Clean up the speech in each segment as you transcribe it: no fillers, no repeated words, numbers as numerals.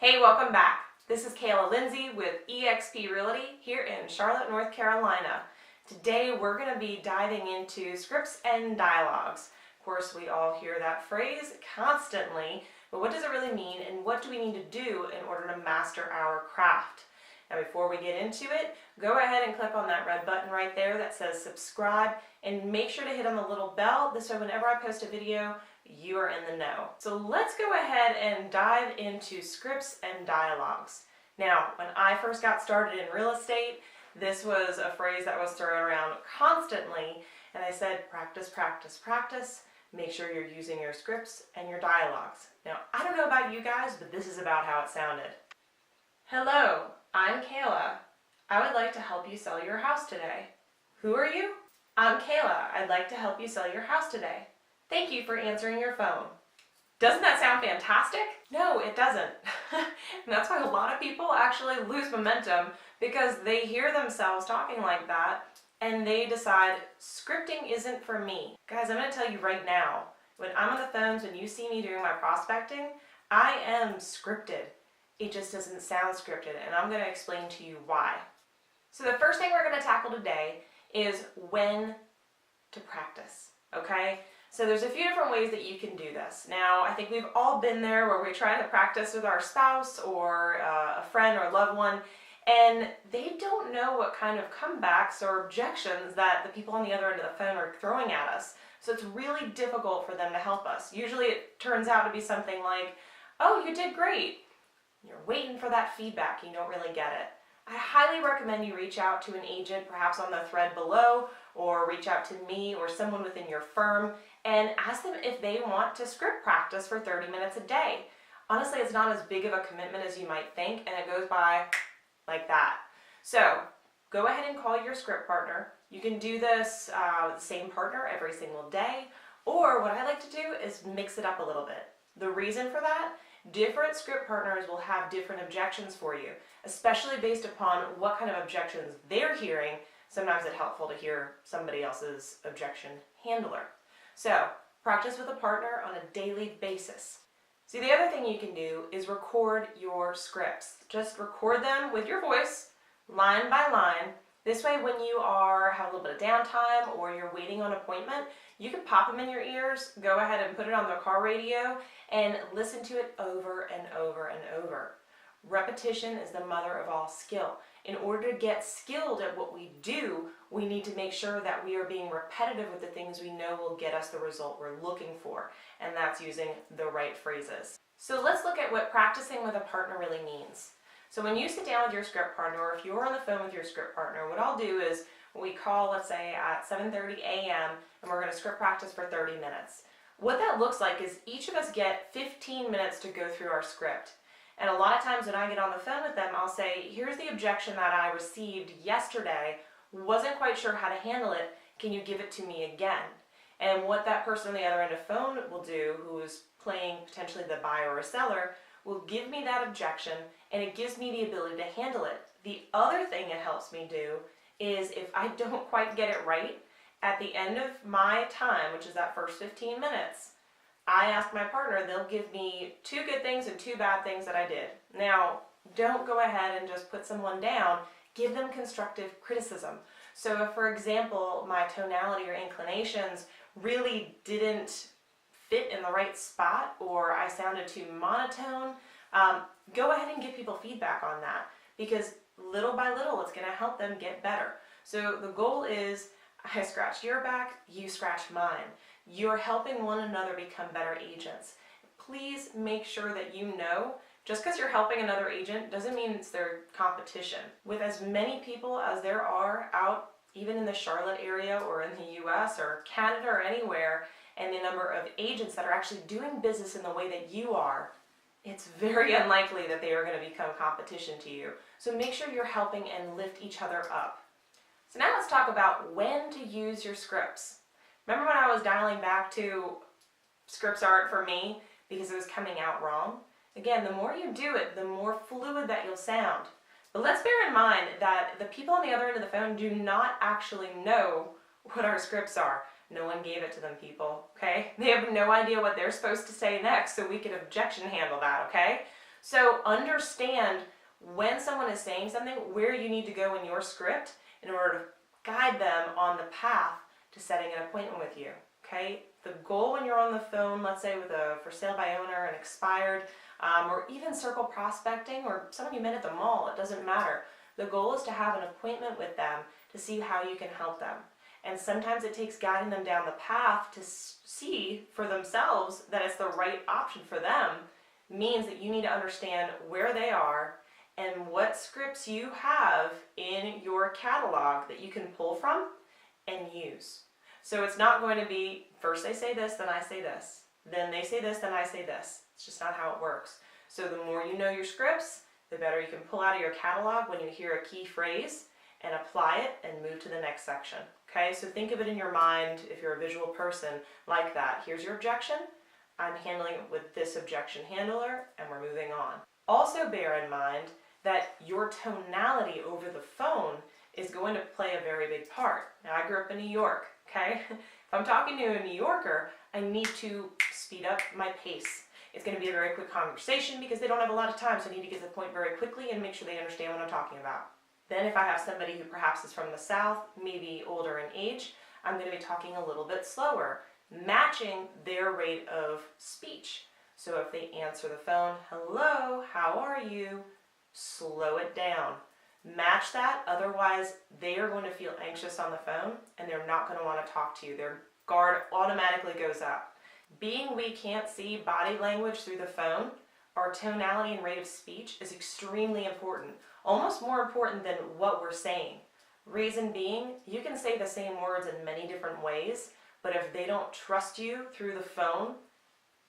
Hey, welcome back. This is Kayla Lindsay with EXP Realty here in Charlotte, North Carolina. Today we're going to be diving into scripts and dialogues. Of course, we all hear that phrase constantly, but what does it really mean and what do we need to do in order to master our craft? Now before we get into it, go ahead and click on that red button right there that says subscribe and make sure to hit on the little bell. This way whenever I post a video, you are in the know. So let's go ahead and dive into scripts and dialogues. Now, when I first got started in real estate, this was a phrase that was thrown around constantly, and I said, practice, practice, practice. Make sure you're using your scripts and your dialogues. Now, I don't know about you guys, but this is about how it sounded. Hello, I'm Kayla. I would like to help you sell your house today. Who are you? I'm Kayla. I'd like to help you sell your house today. Thank you for answering your phone. Doesn't that sound fantastic? No, it doesn't. And that's why a lot of people actually lose momentum because they hear themselves talking like that and they decide scripting isn't for me. Guys, I'm going to tell you right now, when I'm on the phones, when you see me doing my prospecting, I am scripted. It just doesn't sound scripted, and I'm going to explain to you why. So the first thing we're going to tackle today is when to practice, okay? So there's a few different ways that you can do this. Now, I think we've all been there where we try to practice with our spouse or a friend or a loved one, and they don't know what kind of comebacks or objections that the people on the other end of the phone are throwing at us. So it's really difficult for them to help us. Usually it turns out to be something like, oh, you did great. You're waiting for that feedback. You don't really get it. I highly recommend you reach out to an agent, perhaps on the thread below, or reach out to me or someone within your firm and ask them if they want to script practice for 30 minutes a day. Honestly, it's not as big of a commitment as you might think, and it goes by like that. So go ahead and call your script partner. You can do this with the same partner every single day, or what I like to do is mix it up a little bit. The reason for that, different script partners will have different objections for you, especially based upon what kind of objections they're hearing. Sometimes it's helpful to hear somebody else's objection handler. So practice with a partner on a daily basis. See, the other thing you can do is record your scripts. Just record them with your voice, line by line. This way, when you have a little bit of downtime or you're waiting on an appointment, you can pop them in your ears, go ahead and put it on the car radio, and listen to it over and over and over. Repetition is the mother of all skill. In order to get skilled at what we do, we need to make sure that we are being repetitive with the things we know will get us the result we're looking for, and that's using the right phrases. So let's look at what practicing with a partner really means. So when you sit down with your script partner, or if you're on the phone with your script partner, what I'll do is we call, let's say, at 7:30 a.m., and we're going to script practice for 30 minutes. What that looks like is each of us get 15 minutes to go through our script. And a lot of times when I get on the phone with them, I'll say, here's the objection that I received yesterday, wasn't quite sure how to handle it, can you give it to me again? And what that person on the other end of the phone will do, who is playing potentially the buyer or seller, will give me that objection, and it gives me the ability to handle it. The other thing it helps me do is if I don't quite get it right, at the end of my time, which is that first 15 minutes, I ask my partner, they'll give me 2 good things and 2 bad things that I did. Now, don't go ahead and just put someone down. Give them constructive criticism. So if, for example, my tonality or inclinations really didn't fit in the right spot, or I sounded too monotone, go ahead and give people feedback on that, because little by little it's going to help them get better. So the goal is, I scratch your back, you scratch mine. You're helping one another become better agents. Please make sure that you know, just because you're helping another agent doesn't mean it's their competition. With as many people as there are out, even in the Charlotte area or in the US or Canada or anywhere, and the number of agents that are actually doing business in the way that you are, it's very unlikely that they are going to become competition to you. So make sure you're helping and lift each other up. So now let's talk about when to use your scripts. Remember when I was dialing back to scripts aren't for me because it was coming out wrong? Again, the more you do it, the more fluid that you'll sound. But let's bear in mind that the people on the other end of the phone do not actually know what our scripts are. No one gave it to them, people, okay? They have no idea what they're supposed to say next, so we can objection handle that, okay? So understand when someone is saying something, where you need to go in your script in order to guide them on the path to setting an appointment with you, okay? The goal when you're on the phone, let's say with a for sale by owner, an expired, or even circle prospecting, or someone you met at the mall, it doesn't matter. The goal is to have an appointment with them to see how you can help them. And sometimes it takes guiding them down the path to see for themselves that it's the right option for them, means that you need to understand where they are and what scripts you have in your catalog that you can pull from and use. So it's not going to be, first they say this, then I say this. Then they say this, then I say this. It's just not how it works. So the more you know your scripts, the better you can pull out of your catalog when you hear a key phrase and apply it and move to the next section. Okay, so think of it in your mind, if you're a visual person, like that. Here's your objection. I'm handling it with this objection handler, and we're moving on. Also bear in mind that your tonality over the phone is going to play a very big part. Now, I grew up in New York, okay? If I'm talking to a New Yorker, I need to speed up my pace. It's going to be a very quick conversation because they don't have a lot of time, so I need to get to the point very quickly and make sure they understand what I'm talking about. Then if I have somebody who perhaps is from the South, maybe older in age, I'm going to be talking a little bit slower, matching their rate of speech. So if they answer the phone, hello, how are you? Slow it down. Match that, otherwise they are going to feel anxious on the phone and they're not going to want to talk to you. Their guard automatically goes up. Being we can't see body language through the phone, our tonality and rate of speech is extremely important, almost more important than what we're saying. Reason being, you can say the same words in many different ways, but if they don't trust you through the phone,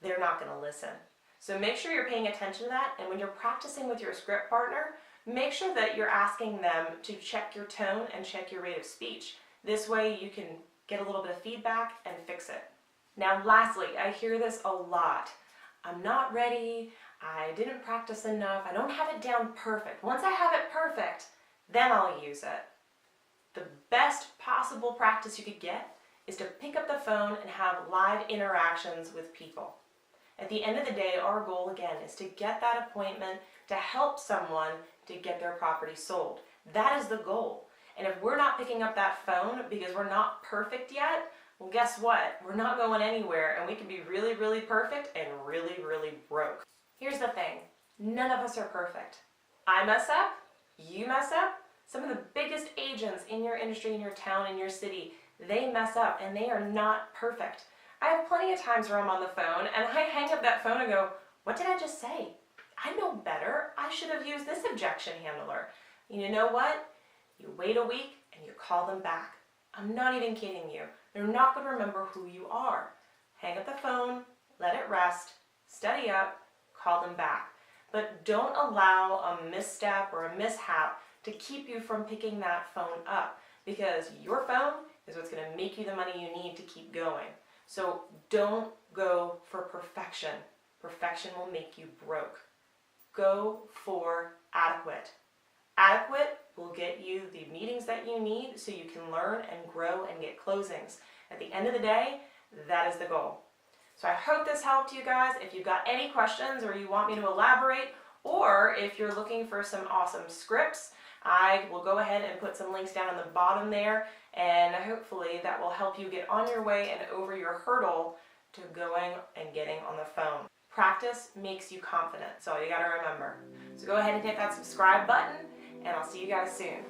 they're not going to listen. So make sure you're paying attention to that, and when you're practicing with your script partner, make sure that you're asking them to check your tone and check your rate of speech. This way you can get a little bit of feedback and fix it. Now lastly, I hear this a lot. I'm not ready, I didn't practice enough, I don't have it down perfect. Once I have it perfect, then I'll use it. The best possible practice you could get is to pick up the phone and have live interactions with people. At the end of the day, our goal again is to get that appointment to help someone to get their property sold. That is the goal. And if we're not picking up that phone because we're not perfect yet, well, guess what? We're not going anywhere, and we can be really, really perfect and really, really broke. Here's the thing. None of us are perfect. I mess up. You mess up. Some of the biggest agents in your industry, in your town, in your city, they mess up, and they are not perfect. I have plenty of times where I'm on the phone, and I hang up that phone and go, what did I just say? I know better. I should have used this objection handler. You know what? You wait a week, and you call them back. I'm not even kidding you. They're not going to remember who you are. Hang up the phone, let it rest, study up, call them back. But don't allow a misstep or a mishap to keep you from picking that phone up, because your phone is what's going to make you the money you need to keep going. So don't go for perfection. Perfection will make you broke. Go for adequate. Adequate will get you the meetings that you need so you can learn and grow and get closings. At the end of the day, that is the goal. So I hope this helped you guys. If you've got any questions or you want me to elaborate, or if you're looking for some awesome scripts, I will go ahead and put some links down on the bottom there, and hopefully that will help you get on your way and over your hurdle to going and getting on the phone. Practice makes you confident, so you got to remember. So go ahead and hit that subscribe button, and I'll see you guys soon.